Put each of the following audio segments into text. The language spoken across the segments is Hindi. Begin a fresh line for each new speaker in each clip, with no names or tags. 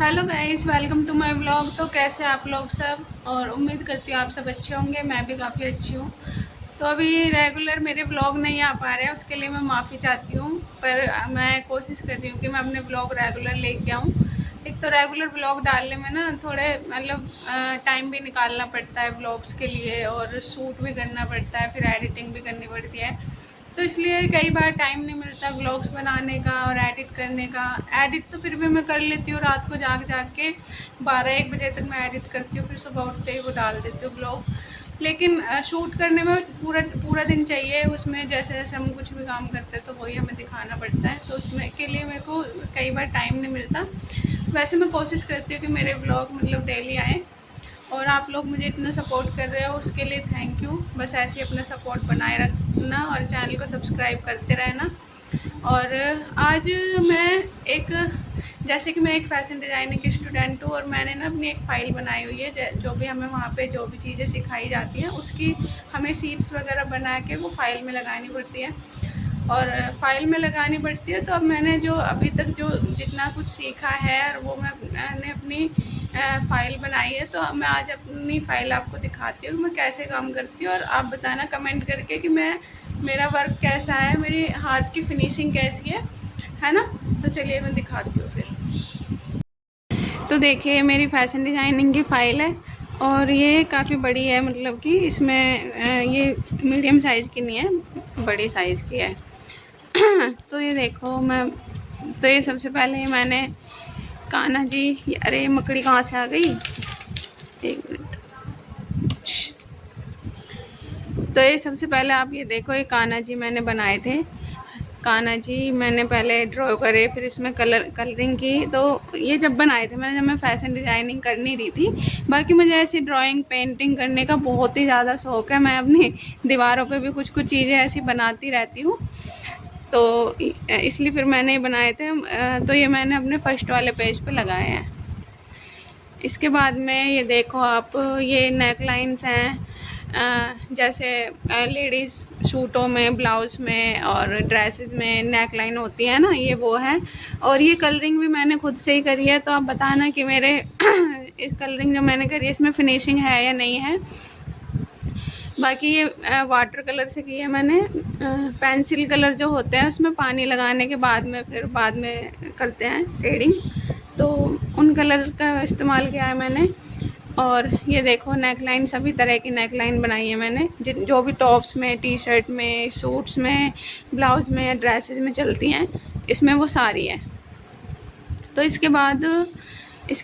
Hello guys, welcome to my vlog. तो कैसे आप लोग सब, और उम्मीद करती हूँ आप सब अच्छे होंगे। मैं भी काफ़ी अच्छी हूँ। तो अभी रेगुलर मेरे व्लॉग नहीं आ पा रहे हैं, उसके लिए मैं माफ़ी चाहती हूँ। पर मैं कोशिश कर रही हूँ कि मैं अपने व्लॉग रेगुलर लेके आऊँ। एक तो रेगुलर व्लॉग डालने में ना थोड़े मतलब टाइम भी निकालना पड़ता है व्लॉग्स के लिए, और शूट भी करना पड़ता है, फिर एडिटिंग भी करनी पड़ती है। तो इसलिए कई बार टाइम नहीं मिलता व्लॉग्स बनाने का और एडिट करने का। एडिट तो फिर भी मैं कर लेती हूँ, रात को जाग जाग के 12-1 बजे तक मैं एडिट करती हूँ, फिर सुबह उठते ही वो डाल देती हूँ ब्लॉग। लेकिन शूट करने में पूरा पूरा दिन चाहिए। उसमें जैसे जैसे हम कुछ भी काम करते हैं तो वही हमें दिखाना पड़ता है, तो उसमें के लिए मेरे को कई बार टाइम नहीं मिलता। वैसे मैं कोशिश करती हूँ कि मेरे ब्लॉग मतलब डेली आएँ, और आप लोग मुझे इतना सपोर्ट कर रहे हो उसके लिए थैंक यू। बस ऐसे ही अपना सपोर्ट बनाए रखना और चैनल को सब्सक्राइब करते रहना। और आज मैं एक जैसे कि मैं एक फ़ैशन डिज़ाइनिंग की स्टूडेंट हूँ, और मैंने ना अपनी एक फ़ाइल बनाई हुई है। जो भी हमें वहाँ पे जो भी चीज़ें सिखाई जाती हैं उसकी हमें शीट्स वगैरह बना के वो फ़ाइल में लगानी पड़ती है, और फाइल में लगानी पड़ती है। तो अब मैंने जो अभी तक जो जितना कुछ सीखा है और वो मैंने अपनी फ़ाइल बनाई है। तो मैं आज अपनी फ़ाइल आपको दिखाती हूँ कि मैं कैसे काम करती हूँ, और आप बताना कमेंट करके कि मेरा वर्क कैसा है, मेरी हाथ की फिनिशिंग कैसी है ना। तो चलिए मैं दिखाती हूँ फिर। तो देखिए मेरी फ़ैशन डिज़ाइनिंग की फ़ाइल है, और ये काफ़ी बड़ी है, मतलब कि इसमें ये मीडियम साइज़ की नहीं है, बड़ी साइज़ की है। तो ये देखो मैं, तो ये सबसे पहले मैंने कान्हा जी, अरे मकड़ी कहाँ से आ गई, एक मिनट। तो ये सबसे पहले आप ये देखो, ये कान्हा जी मैंने बनाए थे। कान्हा जी मैंने पहले ड्रॉ करे, फिर इसमें कलरिंग की। तो ये जब बनाए थे मैंने, जब मैं फ़ैशन डिज़ाइनिंग कर नहीं रही थी। बाकी मुझे ऐसी ड्राइंग पेंटिंग करने का बहुत ही ज़्यादा शौक़ है। मैं अपनी दीवारों पे भी कुछ कुछ चीज़ें ऐसी बनाती रहती हूँ। तो इसलिए फिर मैंने ये बनाए थे। तो ये मैंने अपने फर्स्ट वाले पेज पे लगाए हैं। इसके बाद में ये देखो आप, ये नेक लाइन्स हैं। जैसे लेडीज़ सूटों में, ब्लाउज़ में और ड्रेसेस में नेक लाइन होती है ना, ये वो है। और ये कलरिंग भी मैंने खुद से ही करी है। तो आप बताना कि मेरे इस कलरिंग जो मैंने करी है इसमें फिनिशिंग है या नहीं है। बाकी ये वाटर कलर से की है मैंने। पेंसिल कलर जो होते हैं उसमें पानी लगाने के बाद में फिर बाद में करते हैं शेडिंग, तो उन कलर का इस्तेमाल किया है मैंने। और ये देखो नेक लाइन, सभी तरह की नेक लाइन बनाई है मैंने, जो भी टॉप्स में, टी शर्ट में, सूट्स में, ब्लाउज़ में, ड्रेसेस में चलती हैं, इसमें वो सारी है। तो इसके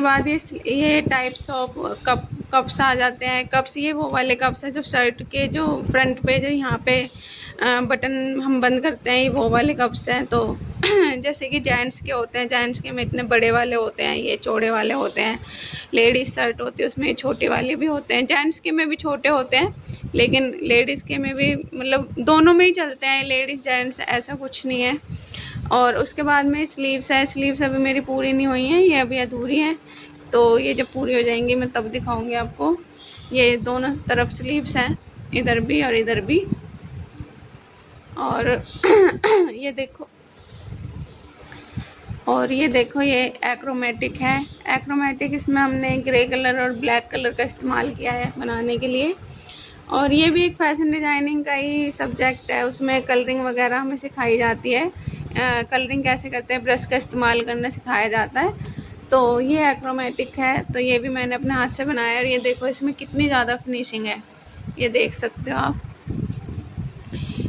बाद ये टाइप्स ऑफ कप्स आ जाते हैं। कप्स, ये वो वाले कप्स हैं जो शर्ट के जो फ्रंट पे जो यहाँ पे बटन हम बंद करते हैं, ये वो वाले कप्स हैं। तो जैसे कि जेंट्स के होते हैं, जेंट्स के में इतने बड़े वाले होते हैं, ये चौड़े वाले होते हैं। लेडीज़ शर्ट होती है उसमें छोटे वाले भी होते हैं, जेंट्स के में भी छोटे होते हैं, लेकिन लेडीज़ के में भी मतलब दोनों में ही चलते हैं, लेडीज़ जेंट्स ऐसा कुछ नहीं है। और उसके बाद में स्लीव्स है। स्लीव्स अभी मेरी पूरी नहीं हुई हैं, ये अभी अधूरी हैं। तो ये जब पूरी हो जाएंगी मैं तब दिखाऊंगी आपको। ये दोनों तरफ स्लीव्स हैं, इधर भी और इधर भी। और ये देखो, और ये देखो ये एक्रोमेटिक है। एक्रोमेटिक, इसमें हमने ग्रे कलर और ब्लैक कलर का इस्तेमाल किया है बनाने के लिए। और ये भी एक फ़ैशन डिज़ाइनिंग का ही सब्जेक्ट है, उसमें कलरिंग वगैरह हमें सिखाई जाती है। कलरिंग कैसे करते हैं, ब्रश का इस्तेमाल करना सिखाया जाता है। तो ये एक्रोमेटिक है, तो ये भी मैंने अपने हाथ से बनाया है। और ये देखो इसमें कितनी ज़्यादा फिनिशिंग है, ये देख सकते हो आप।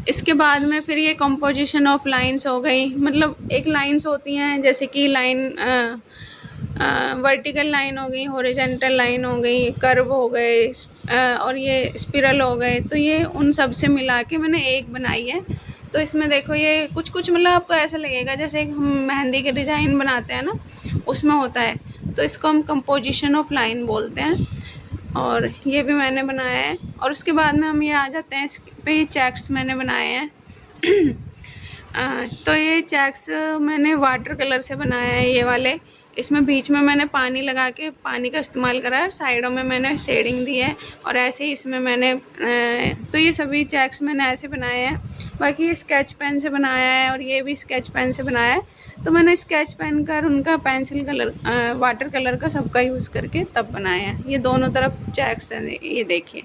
इसके बाद में फिर ये कंपोजिशन ऑफ लाइंस हो गई, मतलब एक लाइंस होती हैं, जैसे कि लाइन वर्टिकल लाइन हो गई, हॉरिजॉन्टल लाइन हो गई, कर्व हो गए, और ये स्पिरल हो गए। तो ये उन सब से मिला के मैंने एक बनाई है। तो इसमें देखो ये कुछ कुछ मतलब आपको ऐसा लगेगा जैसे हम मेहंदी के डिज़ाइन बनाते हैं ना, उसमें होता है। तो इसको हम कंपोजिशन ऑफ लाइन बोलते हैं। और ये भी मैंने बनाया है। और उसके बाद में हम ये आ जाते हैं इस पे, ये चेक्स मैंने बनाए हैं। तो ये चेक्स मैंने वाटर कलर से बनाया है, ये वाले। इसमें बीच में मैंने पानी लगा के पानी का इस्तेमाल करा है, साइडों में मैंने शेडिंग दी है। और ऐसे ही इसमें मैंने तो ये सभी चेक्स मैंने ऐसे बनाए हैं। बाकी ये स्केच पेन से बनाया है, और ये भी स्केच पेन से बनाया है। तो मैंने स्केच पेन का और उनका पेंसिल कलर वाटर कलर का सबका यूज़ करके तब बनाया है। ये दोनों तरफ चेक्स हैं, ये देखिए।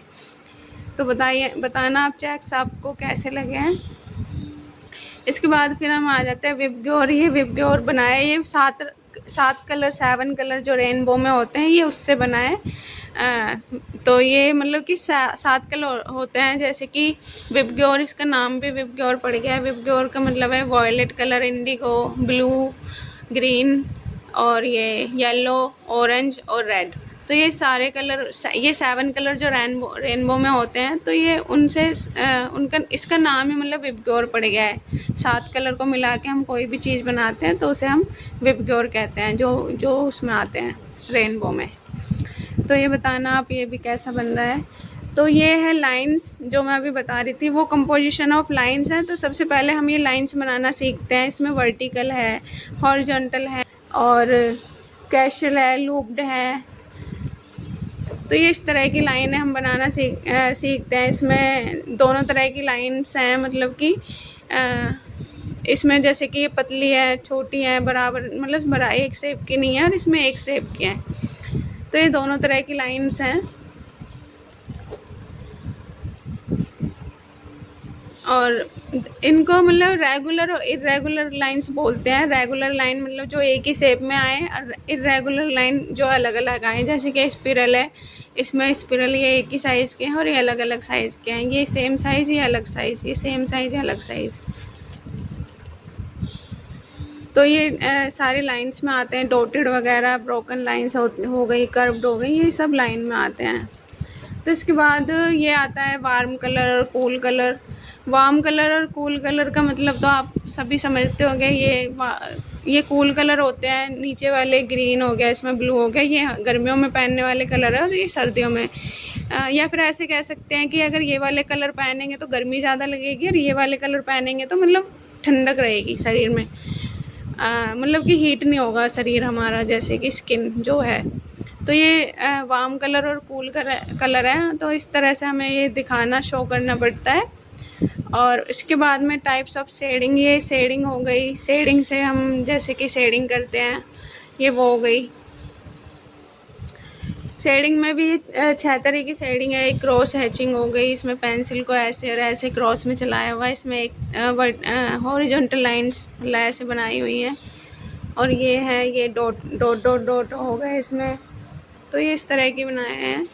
तो बताना आप चेक्स आपको कैसे लगे हैं। इसके बाद फिर हम आ जाते हैं विबग्योर। ये विबग्योर बनाया, ये 7 कलर 7 कलर जो रेनबो में होते हैं ये उससे बना है। तो ये मतलब कि 7 कलर होते हैं, जैसे कि विबग्योर, इसका नाम भी विबग्योर पड़ गया है। विबग्योर का मतलब है violet colour, indigo, blue, green और ये येलो, ऑरेंज और रेड। तो ये सारे कलर, ये 7 कलर जो रेनबो में होते हैं, तो ये उनसे उनका इसका नाम ही मतलब विबग्योर पड़ गया है। 7 कलर को मिला के हम कोई भी चीज़ बनाते हैं तो उसे हम विबग्योर कहते हैं, जो उसमें आते हैं रेनबो में। तो ये बताना आप ये भी कैसा बन रहा है। तो ये है लाइंस जो मैं अभी बता रही थी, वो कंपोजिशन ऑफ लाइंस है। तो सबसे पहले हम ये लाइंस बनाना सीखते हैं। इसमें वर्टिकल है, हॉरिजॉन्टल है और कैशल है, लूप्ड है। तो ये इस तरह की लाइनें हम बनाना सीखते हैं। इसमें दोनों तरह की लाइंस हैं, मतलब कि इसमें जैसे कि ये पतली है, छोटी है, बराबर मतलब एक शेप की नहीं है और इसमें एक शेप की है। तो ये दोनों तरह की लाइंस हैं। और इनको मतलब रेगुलर और इर्रेगुलर लाइंस बोलते हैं। रेगुलर लाइन मतलब जो एक ही शेप में आए, और इर्रेगुलर लाइन जो अलग अलग आए। जैसे कि स्पिरल है, इसमें स्पिरल ये एक ही साइज़ के हैं और ये अलग अलग साइज़ के हैं। ये सेम साइज़, ये अलग साइज़, ये सेम साइज़, ये अलग साइज़। तो ये सारे लाइंस में आते हैं। डॉटेड वगैरह, ब्रोकन लाइंस हो गई, कर्व्ड हो गई, ये सब लाइन में आते हैं। तो इसके बाद ये आता है वार्म कलर और कूल कलर। वार्म कलर और कूल कलर का मतलब तो आप सभी समझते होंगे। ये कूल कलर होते हैं, नीचे वाले ग्रीन हो गया, इसमें ब्लू हो गया, ये गर्मियों में पहनने वाले कलर है और ये सर्दियों में। या फिर ऐसे कह सकते हैं कि अगर ये वाले कलर पहनेंगे तो गर्मी ज़्यादा लगेगी और ये वाले कलर पहनेंगे तो मतलब ठंडक रहेगी शरीर में। मतलब कि हीट नहीं होगा शरीर हमारा, जैसे कि स्किन जो है। तो ये वार्म कलर और कूल कलर है। तो इस तरह से हमें ये दिखाना, शो करना पड़ता है। और इसके बाद में टाइप्स ऑफ शेडिंग, ये शेडिंग हो गई। शेडिंग से हम जैसे कि शेडिंग करते हैं, ये वो हो गई। शेडिंग में भी 6 तरह की शेडिंग है। एक क्रॉस हैचिंग हो गई, इसमें पेंसिल को ऐसे और ऐसे क्रॉस में चलाया हुआ है। इसमें एक हॉरिजॉन्टल लाइंस ऐसे बनाई हुई हैं। और ये है, ये डॉट डॉट डॉट डॉट हो गए इसमें। तो ये इस तरह की बनाए हैं।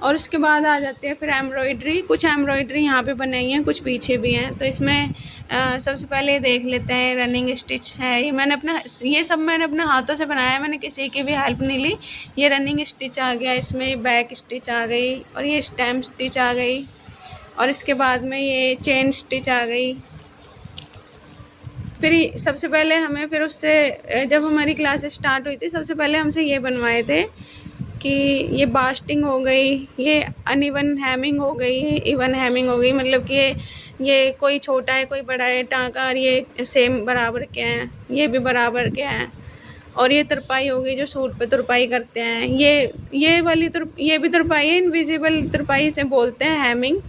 और उसके बाद आ जाते हैं फिर एम्ब्रॉयडरी। कुछ एम्ब्रॉयडरी यहाँ पे बनाई हैं, कुछ पीछे भी हैं। तो इसमें सबसे पहले देख लेते हैं रनिंग स्टिच है। ये सब मैंने अपने हाथों से बनाया है, मैंने किसी की भी हेल्प नहीं ली। ये रनिंग स्टिच आ गया, इसमें बैक स्टिच आ गई और ये स्टैम्प स्टिच आ गई। और इसके बाद में ये चेन स्टिच आ गई। फिर सबसे पहले हमें फिर उससे जब हमारी क्लासेस स्टार्ट हुई थी, सबसे पहले हमसे ये बनवाए थे कि ये बास्टिंग हो गई, ये अनइवन हैमिंग हो गई, इवन हैमिंग हो गई। मतलब कि ये कोई छोटा है, कोई बड़ा है टाँका, और ये सेम बराबर के हैं, ये भी बराबर के हैं। और ये तुरपाई हो गई जो सूट पे तुरपाई करते हैं। ये भी तुरपाई है, इनविजिबल तुरपाई से बोलते हैं। हैमिंग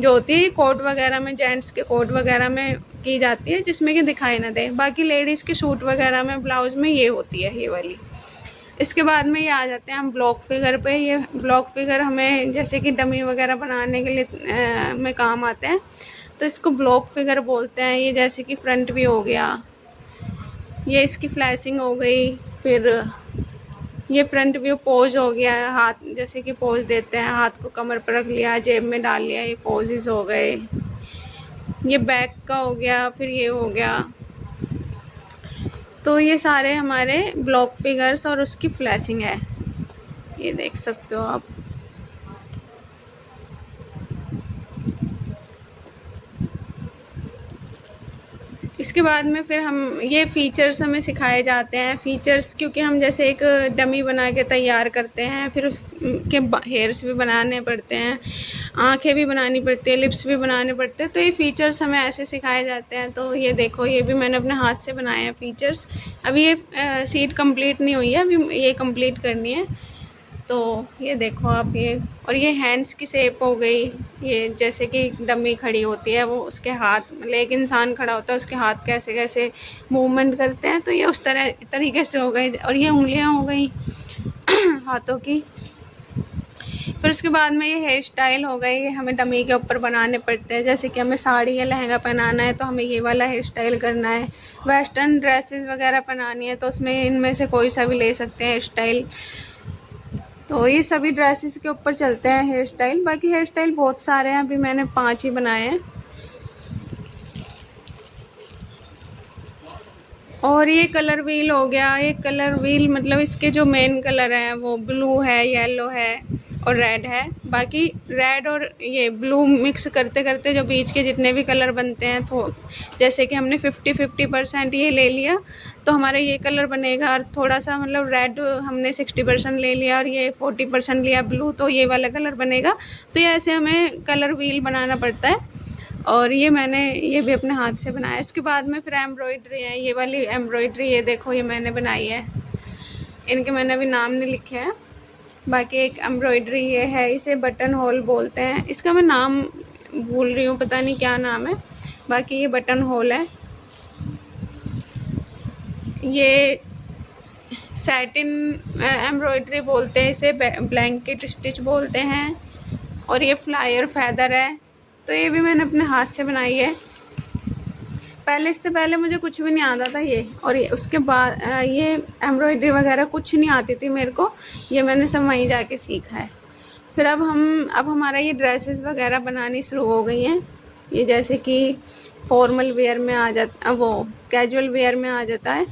जो होती है कोट वगैरह में, जेंट्स के कोट वगैरह में की जाती है, जिसमें कि दिखाई ना दे। बाकी लेडीज़ के सूट वगैरह में, ब्लाउज में ये होती है, ये वाली। इसके बाद में ये आ जाते हैं हम ब्लॉक फिगर पे। ये ब्लॉक फिगर हमें जैसे कि डमी वगैरह बनाने के लिए में काम आते हैं, तो इसको ब्लॉक फिगर बोलते हैं। ये जैसे कि फ्रंट व्यू हो गया, ये इसकी फ्लैशिंग हो गई। फिर ये फ्रंट व्यू पोज हो गया, हाथ जैसे कि पोज देते हैं, हाथ को कमर पर रख लिया, जेब में डाल लिया, ये पोजेस हो गए। ये बैक का हो गया, फिर ये हो गया। तो ये सारे हमारे ब्लॉक फिगर्स और उसकी फ्लैशिंग है, ये देख सकते हो आप। इसके बाद में फिर हम ये फ़ीचर्स हमें सिखाए जाते हैं। फ़ीचर्स क्योंकि हम जैसे एक डमी बना के तैयार करते हैं, फिर उसके हेयर्स भी बनाने पड़ते हैं, आंखें भी बनानी पड़ती है, लिप्स भी बनाने पड़ते हैं। तो ये फ़ीचर्स हमें ऐसे सिखाए जाते हैं। तो ये देखो, ये भी मैंने अपने हाथ से बनाए हैं फ़ीचर्स। अभी ये सीट कंप्लीट नहीं हुई है, अभी ये कंप्लीट करनी है। तो ये देखो आप ये, और ये हैंड्स की शेप हो गई, ये जैसे कि डमी खड़ी होती है वो उसके हाथ, मतलब एक इंसान खड़ा होता है उसके हाथ कैसे कैसे मूवमेंट करते हैं, तो ये उस तरीके से हो गई। और ये उंगलियां हो गई हाथों की। फिर उसके बाद में ये हेयर स्टाइल हो गई, ये हमें डमी के ऊपर बनाने पड़ते हैं। जैसे कि हमें साड़ी या लहंगा पहनाना है तो हमें ये वाला हेयर स्टाइल करना है। वेस्टर्न ड्रेसेस वगैरह पहनानी है तो उसमें इनमें से कोई सा भी ले सकते हैं हेयर स्टाइल। तो ये सभी ड्रेसेस के ऊपर चलते हैं हेयर स्टाइल। बाकी हेयर स्टाइल बहुत सारे हैं, अभी मैंने 5 ही बनाए हैं। और ये कलर व्हील हो गया। ये कलर व्हील मतलब इसके जो मेन कलर हैं वो ब्लू है, येलो है और रेड है। बाकी रेड और ये ब्लू मिक्स करते करते जो बीच के जितने भी कलर बनते हैं, तो जैसे कि हमने 50-50% ये ले लिया तो हमारा ये कलर बनेगा। और थोड़ा सा मतलब रेड हमने 60% ले लिया और ये 40% लिया ब्लू, तो ये वाला कलर बनेगा। तो ये ऐसे हमें कलर व्हील बनाना पड़ता है। और ये मैंने ये भी अपने हाथ से बनाया। इसके बाद में फिर एम्ब्रॉयडरी है, ये वाली एम्ब्रॉयडरी ये देखो ये मैंने बनाई है। इनके मैंने अभी नाम नहीं लिखे हैं। बाकी एक एम्ब्रॉयडरी ये है, इसे बटन होल बोलते हैं। इसका मैं नाम भूल रही हूँ, पता नहीं क्या नाम है। बाकी ये बटन होल है। ये सैटिन एम्ब्रॉयडरी बोलते हैं इसे, ब्लैंकेट स्टिच बोलते हैं। और ये फ्लायर फैदर है, तो ये भी मैंने अपने हाथ से बनाई है। इससे पहले मुझे कुछ भी नहीं आता था ये, और ये उसके बाद ये एम्ब्रॉयडरी वगैरह कुछ नहीं आती थी मेरे को, ये मैंने सब वहीं जाके सीखा है। फिर अब हमारा ये ड्रेसेस वगैरह बनानी शुरू हो गई हैं। ये जैसे कि फॉर्मल वेयर में आ जाता, वो कैजुअल वेयर में आ जाता है।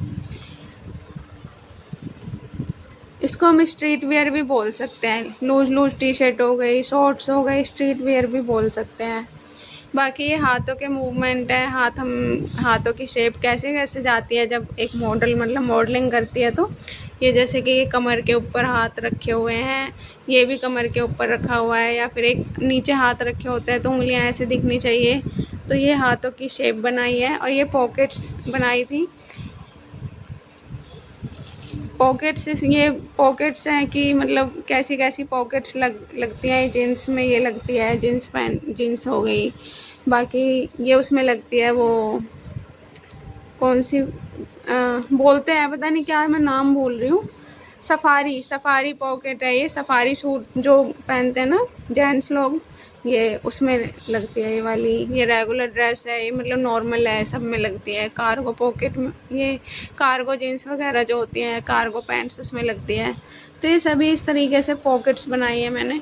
इसको हम स्ट्रीट वेयर भी बोल सकते हैं। लूज टी शर्ट हो गई, शॉर्ट्स हो गए, स्ट्रीट वेयर भी बोल सकते हैं। बाकी ये हाथों के मूवमेंट है, हाथों की शेप कैसे कैसे जाती है जब एक मॉडल मतलब मॉडलिंग करती है। तो ये जैसे कि ये कमर के ऊपर हाथ रखे हुए हैं, ये भी कमर के ऊपर रखा हुआ है, या फिर एक नीचे हाथ रखे होते हैं तो उंगलियां ऐसे दिखनी चाहिए। तो ये हाथों की शेप बनाई है। और ये पॉकेट्स बनाई थी। ये पॉकेट्स हैं कि मतलब कैसी कैसी पॉकेट्स लगती हैं। जीन्स में ये लगती है, जीन्स हो गई। बाकी ये उसमें लगती है, वो कौन सी बोलते हैं पता नहीं क्या है, मैं नाम भूल रही हूँ। सफारी पॉकेट है ये। सफारी सूट जो पहनते हैं ना जेंट्स लोग, ये उसमें लगती है ये वाली। ये रेगुलर ड्रेस है, ये मतलब नॉर्मल है, सब में लगती है। कार्गो पॉकेट में ये कार्गो जीन्स वगैरह जो होती हैं, कार्गो पैंट्स, उसमें लगती है। तो ये सभी इस तरीके से पॉकेट्स बनाई है मैंने।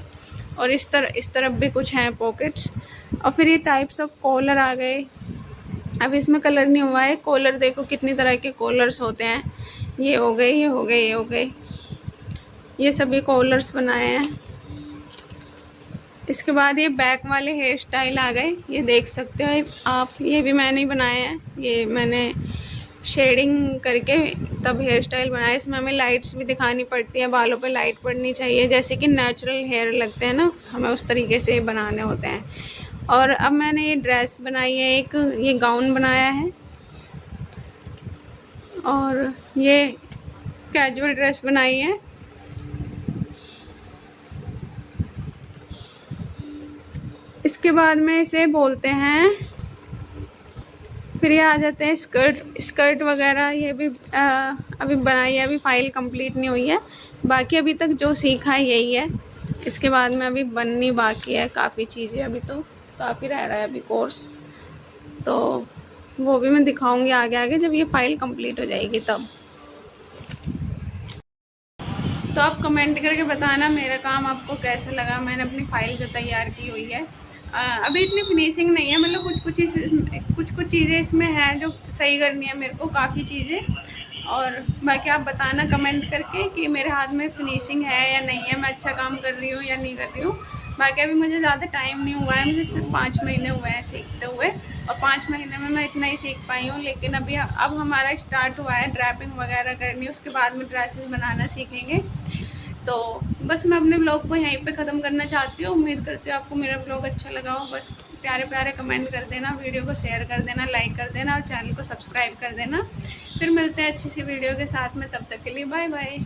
और इस तरफ भी कुछ हैं पॉकेट्स। और फिर ये टाइप्स ऑफ कॉलर आ गए। अब इसमें कलर नहीं हुआ है। कॉलर देखो कितनी तरह के कॉलर्स होते हैं। ये हो गए, ये हो गए, ये हो गए, ये सभी कॉलर्स बनाए हैं। इसके बाद ये बैक वाले हेयर स्टाइल आ गए, ये देख सकते हो आप। ये भी मैंने ही बनाए हैं। ये मैंने शेडिंग करके तब हेयर स्टाइल बनाया। इसमें हमें लाइट्स भी दिखानी पड़ती है, बालों पे लाइट पड़नी चाहिए, जैसे कि नेचुरल हेयर लगते हैं ना, हमें उस तरीके से बनाने होते हैं। और अब मैंने ये ड्रेस बनाई है, एक ये गाउन बनाया है। और ये कैजुअल ड्रेस बनाई है। इसके बाद में इसे बोलते हैं, फिर ये आ जाते हैं स्कर्ट वगैरह। ये भी अभी बनाई है, अभी फाइल कंप्लीट नहीं हुई है। बाकी अभी तक जो सीखा है यही है। इसके बाद में अभी बननी बाकी है काफ़ी चीज़ें, अभी तो काफ़ी रह रहा है अभी कोर्स। तो वो भी मैं दिखाऊंगी आगे आगे जब ये फाइल कंप्लीट हो जाएगी तब। तो आप कमेंट करके बताना मेरा काम आपको कैसा लगा। मैंने अपनी फ़ाइल जो तैयार की हुई है, अभी इतनी फिनिशिंग नहीं है, मतलब कुछ चीज़ें इसमें हैं जो सही करनी है मेरे को, काफ़ी चीज़ें। और बाकी आप बताना कमेंट करके कि मेरे हाथ में फिनिशिंग है या नहीं है, मैं अच्छा काम कर रही हूँ या नहीं कर रही हूँ। बाकी अभी मुझे ज़्यादा टाइम नहीं हुआ है, मुझे सिर्फ 5 महीने हुए हैं सीखते हुए, और 5 महीने में मैं इतना ही सीख पाई हूँ। लेकिन अब हमारा स्टार्ट हुआ है ड्रैपिंग वगैरह करनी, उसके बाद में ड्रेसेस बनाना सीखेंगे। तो बस मैं अपने ब्लॉग को यहीं पे ख़त्म करना चाहती हूँ। उम्मीद करती हूँ आपको मेरा ब्लॉग अच्छा लगा हो। बस प्यारे प्यारे कमेंट कर देना, वीडियो को शेयर कर देना, लाइक कर देना और चैनल को सब्सक्राइब कर देना। फिर मिलते हैं अच्छी सी वीडियो के साथ में, तब तक के लिए बाय बाय।